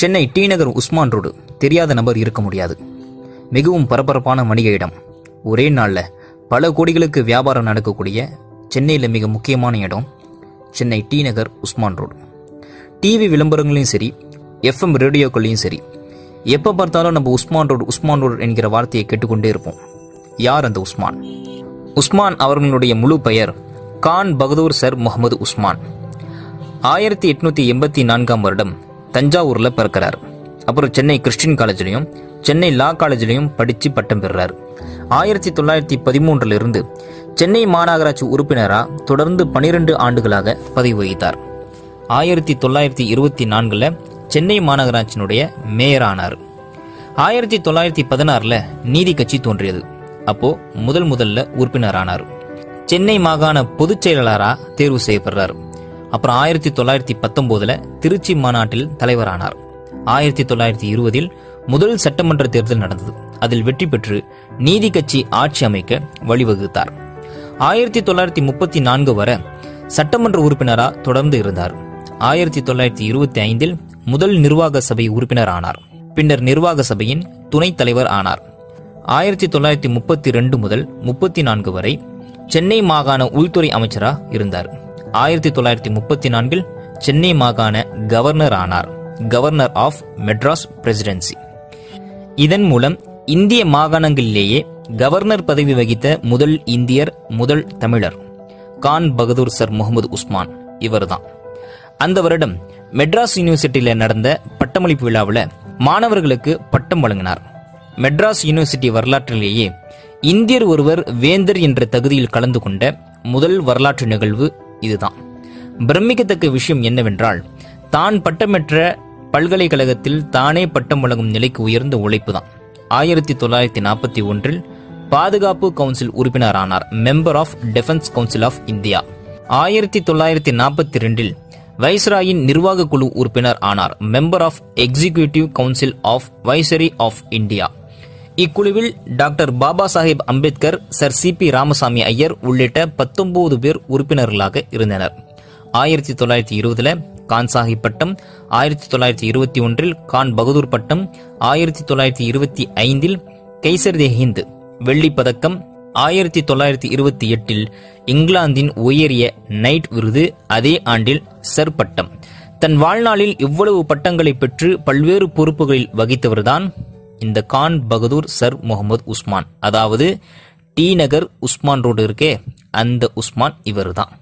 Chennai D நகர் Usman road தெரியாத நபர் இருக்க முடியாது. மிகவும் பரபரப்பான வணிக இடம். ஒரே நாளில் பல கோடிகளுக்கு வியாபாரம் நடக்கக்கூடிய சென்னையில் மிக முக்கியமான இடம் சென்னை டி நகர் உஸ்மான் ரோடு. டிவி விளம்பரங்களையும் சரி, எஃப்எம் ரேடியோக்கள்லையும் சரி, எப்போ பார்த்தாலும் நம்ம உஸ்மான் ரோடு என்கிற வார்த்தையை கேட்டுக்கொண்டே இருப்போம். யார் அந்த உஸ்மான்? உஸ்மான் அவர்களுடைய முழு பெயர் கான் பகதூர் சர் முகமது உஸ்மான். 1884 வருடம் தஞ்சாவூரில் பிறக்கிறார். அப்புறம் சென்னை கிறிஸ்டின் காலேஜ்லையும் சென்னை லா காலேஜ்லையும் படித்து பட்டம் பெறுறார். 1913 சென்னை மாநகராட்சி உறுப்பினராக தொடர்ந்து 12 ஆண்டுகளாக பதவி வகித்தார். 1924 சென்னை மாநகராட்சியினுடைய மேயர் ஆனார். 1916 நீதி கட்சி தோன்றியது. அப்போ முதல்ல உறுப்பினர் ஆனார். சென்னை மாகாண பொதுச் செயலாளராக தேர்வு செய்யப்படுறார். அப்புறம் 1919 திருச்சி மாநாட்டில் தலைவரானார். 1920 முதல் சட்டமன்ற தேர்தல் நடந்தது. அதில் வெற்றி பெற்று நீதி கட்சி ஆட்சி அமைக்க வழிவகுத்தார். 1934 வரை சட்டமன்ற உறுப்பினராக தொடர்ந்து இருந்தார். 1925 முதல் நிர்வாக சபை உறுப்பினர் ஆனார். பின்னர் நிர்வாக சபையின் துணைத் தலைவர் ஆனார். 1932 முதல் 34 வரை சென்னை மாகாண உள்துறை அமைச்சராக இருந்தார். 1934 சென்னை மாகாண கவர்னர் ஆனார். Governor of Madras presidency. இதன் மூலம் இந்திய மாகாணங்களிலேயே கவர்னர் பதவி வகித்த முதல் இந்தியர், முதல் தமிழர் கான் பகதூர் சர் முகமது உஸ்மான் இவர்தான். அந்த வருடம் மெட்ராஸ் யூனிவர்சிட்டியில் நடந்த பட்டமளிப்பு விழாவில் மாணவர்களுக்கு பட்டம் வழங்கினார். மெட்ராஸ் யூனிவர்சிட்டி வரலாற்றிலேயே இந்தியர் ஒருவர் வேந்தர் என்ற தகுதியில் கலந்து கொண்ட முதல் வரலாற்று நிகழ்வு இதுதான். பிரமிக்கத்தக்க விஷயம் என்னவென்றால், தான் பட்டமேற்ற பல்கலைக்கழகத்தில் தானே பட்டம் வழங்கும் நிலைக்கு உயர்ந்த உழைப்பு தான். 1941 பாதுகாப்பு கவுன்சில் உறுப்பினர் ஆனார். Member of defence council of India. 1942 வைஸ்ராயின் நிர்வாக குழு உறுப்பினர் ஆனார். Member of executive council of viceroy of India. இக்குழுவில் doctor Baba Saheb Ambedkar, sir C P Ramaswamy Iyer உள்ளிட்ட 19 பேர் உறுப்பினர்களாக இருந்தனர். 1920 கான் சாஹிப் பட்டம், 1921 கான் பகதூர் பட்டம், 1925 கைசர் தே ஹிந்த் வெள்ளி பதக்கம், 1928 இங்கிலாந்தின் உயரிய நைட் விருது, அதே ஆண்டில் சர் பட்டம். தன் வாழ்நாளில் இவ்வளவு பட்டங்களை பெற்று பல்வேறு பொறுப்புகளில் வகித்தவர்தான் இந்த கான் பகதூர் சர் முகமது உஸ்மான். அதாவது டி நகர் உஸ்மான் ரோடு இருக்கே, அந்த உஸ்மான் இவர்தான்.